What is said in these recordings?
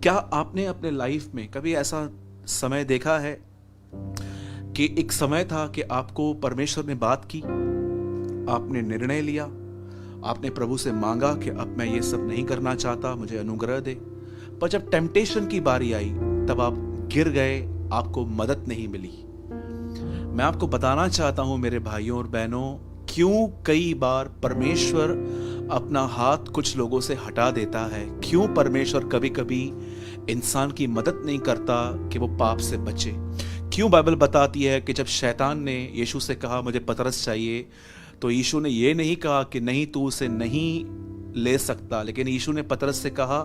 क्या आपने अपने लाइफ में कभी ऐसा समय देखा है कि एक समय था कि आपको परमेश्वर ने बात की, आपने निर्णय लिया, आपने प्रभु से मांगा कि अब मैं ये सब नहीं करना चाहता, मुझे अनुग्रह दे। पर जब टेम्पटेशन की बारी आई तब आप गिर गए, आपको मदद नहीं मिली। मैं आपको बताना चाहता हूं मेरे भाइयों और बहनों, क्यों कई बार परमेश्वर अपना हाथ कुछ लोगों से हटा देता है, क्यों परमेश्वर कभी कभी इंसान की मदद नहीं करता कि वो पाप से बचे। क्यों बाइबल बताती है कि जब शैतान ने यीशु से कहा मुझे पतरस चाहिए, तो यीशु ने ये नहीं कहा कि नहीं तू उसे नहीं ले सकता, लेकिन यीशु ने पतरस से कहा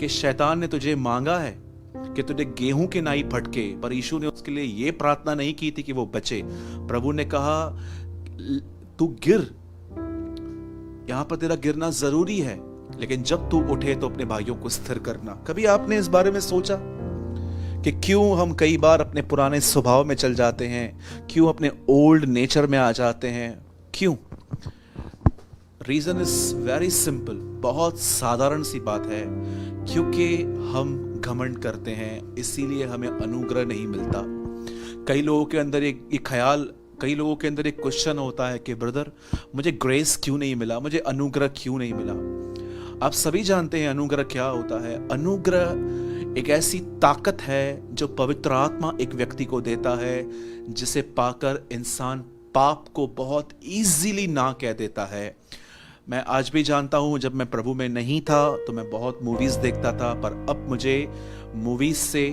कि शैतान ने तुझे मांगा है कि तुझे गेहूं के नाई फटके, पर यीशु ने उसके लिए ये प्रार्थना नहीं की थी कि वो बचे। प्रभु ने कहा तू गिर, यहां पर तेरा गिरना जरूरी है, लेकिन जब तू उठे तो अपने भाइयों को स्थिर करना। कभी आपने इस बारे में सोचा कि क्यों हम कई बार अपने पुराने स्वभाव में चल जाते हैं, क्यों अपने ओल्ड नेचर में आ जाते हैं? क्यों? रीजन इज वेरी सिंपल, बहुत साधारण सी बात है, क्योंकि हम घमंड करते हैं, इसीलिए हमें अनुग्रह नहीं मिलता। कई लोगों के अंदर एक ख्याल, कई लोगों के अंदर एक क्वेश्चन होता है कि ब्रदर मुझे ग्रेस क्यों नहीं मिला, मुझे अनुग्रह क्यों नहीं मिला। आप सभी जानते हैं अनुग्रह क्या होता है। अनुग्रह एक ऐसी ताकत है जो पवित्र आत्मा एक व्यक्ति को देता है, जिसे पाकर इंसान पाप को बहुत इजीली ना कह देता है। मैं आज भी जानता हूं, जब मैं प्रभु में नहीं था तो मैं बहुत मूवीज देखता था, पर अब मुझे मूवीज से,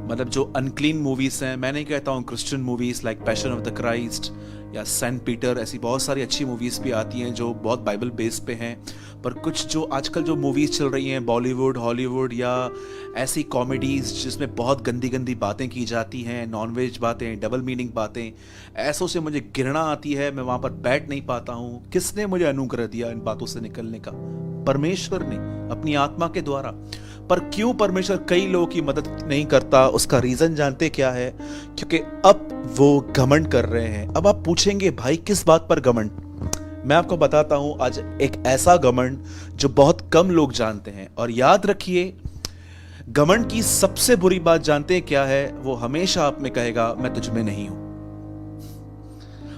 मतलब जो अनक्लीन मूवीज हैं, मैं नहीं कहता हूँ Christian movies like passion of the Christ या सेंट पीटर, ऐसी बहुत सारी अच्छी मूवीज भी आती हैं जो बहुत बाइबल बेस पे हैं, पर कुछ जो आजकल जो मूवीज चल रही हैं बॉलीवुड, हॉलीवुड या ऐसी कॉमेडीज जिसमें बहुत गंदी गंदी बातें की जाती हैं, नॉनवेज बातें, डबल मीनिंग बातें, ऐसों से मुझे घृणा आती है, मैं वहां पर बैठ नहीं पाता हूँ। किसने मुझे अनुग्रह दिया इन बातों से निकलने का? परमेश्वर ने, अपनी आत्मा के द्वारा। पर क्यों परमेश्वर कई लोगों की मदद नहीं करता? उसका रीजन जानते क्या है? क्योंकि अब वो घमंड कर रहे हैं। अब आप पूछेंगे भाई किस बात पर घमंड? मैं आपको बताता हूं आज एक ऐसा घमंड जो बहुत कम लोग जानते हैं। और याद रखिए, घमंड की सबसे बुरी बात जानते हैं क्या है? वो हमेशा आप में कहेगा मैं तुझ में नहीं हूं।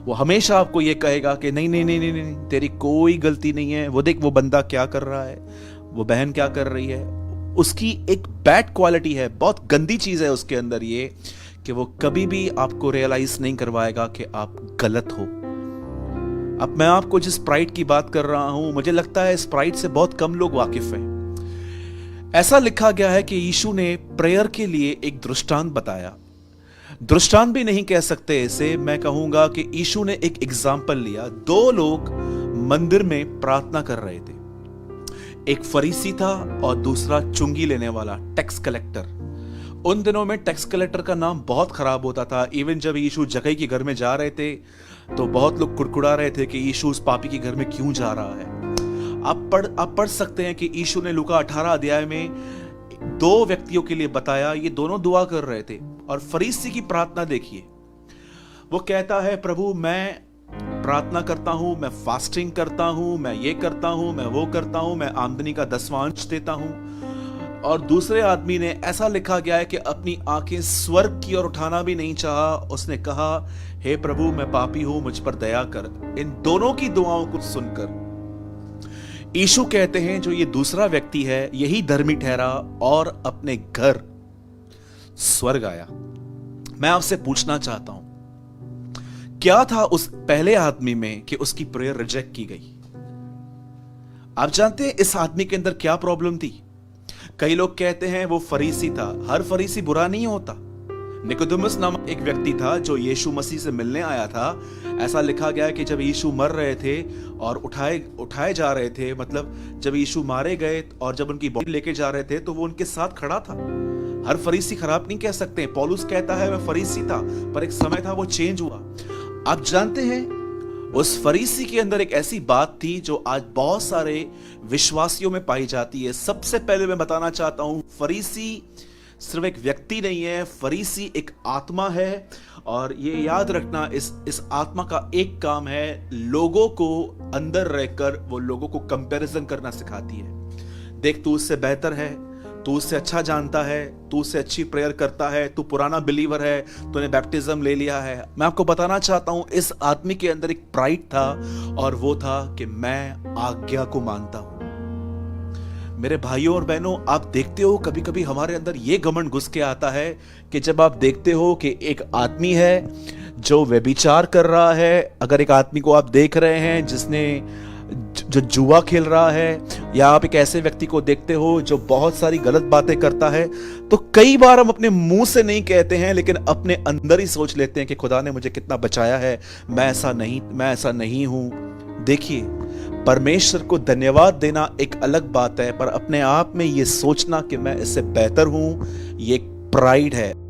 वो हमेशा आपको ये कहेगा कि नहीं नहीं नहीं नहीं नहीं, तेरी कोई गलती नहीं है, वो देख वो बंदा क्या कर रहा है, वो बहन क्या कर रही है। उसकी एक बैड क्वालिटी है, बहुत गंदी चीज है उसके अंदर ये, कि वो कभी भी आपको रियलाइज नहीं करवाएगा कि आप गलत हो। अब मैं आपको जिस प्राइड की बात कर रहा हूं, मुझे लगता है इस प्राइड से बहुत कम लोग वाकिफ हैं। ऐसा लिखा गया है कि यीशु ने प्रेयर के लिए एक दृष्टांत बताया। दृष्टांत भी नहीं कह सकते इसे, मैं कहूंगा कि यीशु ने एक एग्जाम्पल लिया। दो लोग मंदिर में प्रार्थना कर रहे थे, एक फरीसी था और दूसरा चुंगी लेने वाला, टैक्स कलेक्टर। उन दिनों में टैक्स कलेक्टर का नाम बहुत खराब होता था। इवन जब यीशु जक्कई के घर में जा रहे थे तो बहुत लोग कुड़कुड़ा रहे थे कि यीशु उस पापी के घर में क्यों जा रहा है। आप पढ़ सकते हैं कि यीशु ने लूका 18 अध्याय में दो व्यक्तियों के लिए बताया, ये दोनों दुआ कर रहे थे। और फरीसी की प्रार्थना देखिए, वो कहता है प्रभु मैं प्रार्थना करता हूं, मैं फास्टिंग करता हूं, मैं ये करता हूं, मैं वो करता हूं, मैं आमदनी का 10वां देता हूं। और दूसरे आदमी ने, ऐसा लिखा गया है कि अपनी आंखें स्वर्ग की ओर उठाना भी नहीं चाहा, उसने कहा हे प्रभु मैं पापी हूं, मुझ पर दया कर। इन दोनों की दुआओं को सुनकर यीशु कहते हैं जो ये दूसरा व्यक्ति है यही धर्मी ठहरा और अपने घर स्वर्ग आया। मैं आपसे पूछना चाहता हूं, क्या था उस पहले आदमी में कि उसकी प्रेयर रिजेक्ट की गई? आप जानते हैं इस आदमी के अंदर क्या प्रॉब्लम थी? कई लोग कहते हैं वो फरीसी था। हर फरीसी बुरा नहीं होता। निकोदेमुस नामक एक व्यक्ति था जो यीशु मसीह से मिलने आया था। ऐसा लिखा गया है कि जब यीशु मर रहे थे और उठाए जा रहे थे, मतलब जब यीशु मारे गए और जब उनकी बॉडी लेके जा रहे थे, तो वो उनके साथ खड़ा था। हर फरीसी खराब नहीं कह सकते। पौलुस कहता है मैं फरीसी था, पर एक समय था वो चेंज हुआ। आप जानते हैं उस फरीसी के अंदर एक ऐसी बात थी जो आज बहुत सारे विश्वासियों में पाई जाती है। सबसे पहले मैं बताना चाहता हूं, फरीसी सिर्फ एक व्यक्ति नहीं है, फरीसी एक आत्मा है। और ये याद रखना, इस आत्मा का एक काम है, लोगों को अंदर रहकर वो लोगों को कंपैरिजन करना सिखाती है। देख तू उससे बेहतर है, तू उससे अच्छा जानता है, तू उससे अच्छी प्रेयर करता है, तू पुराना बिलीवर है, तूने बैप्टिज्म ले लिया है। मैं आपको बताना चाहता हूं, इस आदमी के अंदर एक प्राइड था, और वो था कि मैं आज्ञा को मानता हूं। मेरे भाइयों और बहनों, आप देखते हो कभी कभी हमारे अंदर ये घमंड घुस के आता है कि जब आप देखते हो कि एक आदमी है जो व्यभिचार कर रहा है, अगर एक आदमी को आप देख रहे हैं जिसने जो जुआ खेल रहा है, या आप एक ऐसे व्यक्ति को देखते हो जो बहुत सारी गलत बातें करता है, तो कई बार हम अपने मुंह से नहीं कहते हैं, लेकिन अपने अंदर ही सोच लेते हैं कि खुदा ने मुझे कितना बचाया है, मैं ऐसा नहीं हूं। देखिए, परमेश्वर को धन्यवाद देना एक अलग बात है, पर अपने आप में यह सोचना कि मैं इससे बेहतर हूं, ये प्राइड है।